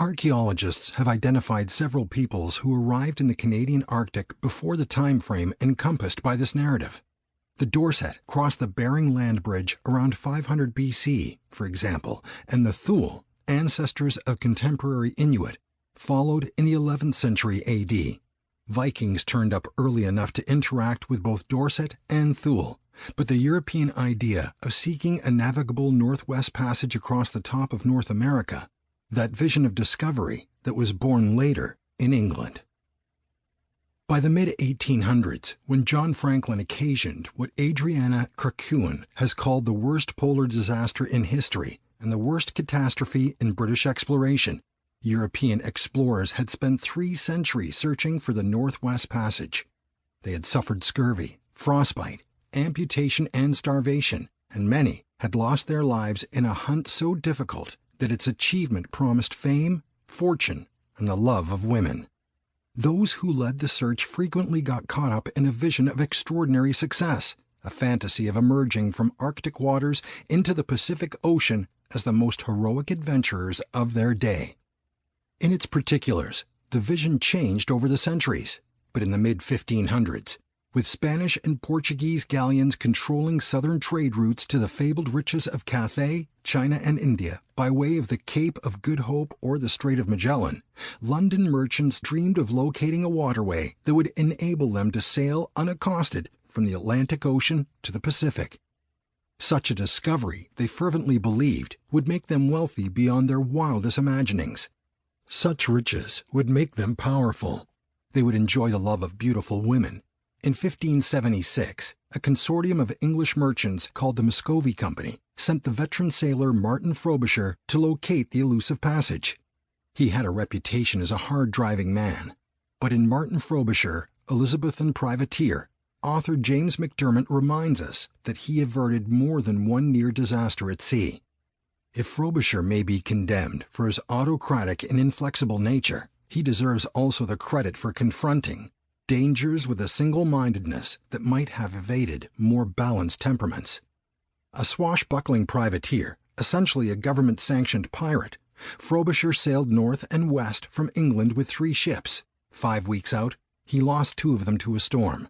Archaeologists have identified several peoples who arrived in the Canadian Arctic before the time frame encompassed by this narrative. The Dorset crossed the Bering Land Bridge around 500 BC, for example, and the Thule, ancestors of contemporary Inuit, followed in the 11th century AD. Vikings turned up early enough to interact with both Dorset and Thule, but the European idea of seeking a navigable northwest passage across the top of North America, that vision of discovery that was born later in England. By the mid-1800s, when John Franklin occasioned what Adriana Krakauer has called the worst polar disaster in history and the worst catastrophe in British exploration, European explorers had spent 3 centuries searching for the Northwest Passage. They had suffered scurvy, frostbite, amputation, and starvation, and many had lost their lives in a hunt so difficult that its achievement promised fame, fortune, and the love of women. Those who led the search frequently got caught up in a vision of extraordinary success, a fantasy of emerging from Arctic waters into the Pacific Ocean as the most heroic adventurers of their day. In its particulars, the vision changed over the centuries, but in the mid-1500s, with Spanish and Portuguese galleons controlling southern trade routes to the fabled riches of Cathay, China, and India by way of the Cape of Good Hope or the Strait of Magellan, London merchants dreamed of locating a waterway that would enable them to sail unaccosted from the Atlantic Ocean to the Pacific. Such a discovery, they fervently believed, would make them wealthy beyond their wildest imaginings. Such riches would make them powerful. They would enjoy the love of beautiful women. In 1576, a consortium of English merchants called the Muscovy Company sent the veteran sailor Martin Frobisher to locate the elusive passage. He had a reputation as a hard-driving man, but in Martin Frobisher, Elizabethan privateer, author James McDermott reminds us that he averted more than one near disaster at sea. If Frobisher may be condemned for his autocratic and inflexible nature, he deserves also the credit for confronting dangers with a single-mindedness that might have evaded more balanced temperaments. A swashbuckling privateer, essentially a government-sanctioned pirate, Frobisher sailed north and west from England with 3 ships. 5 weeks out, he lost 2 of them to a storm.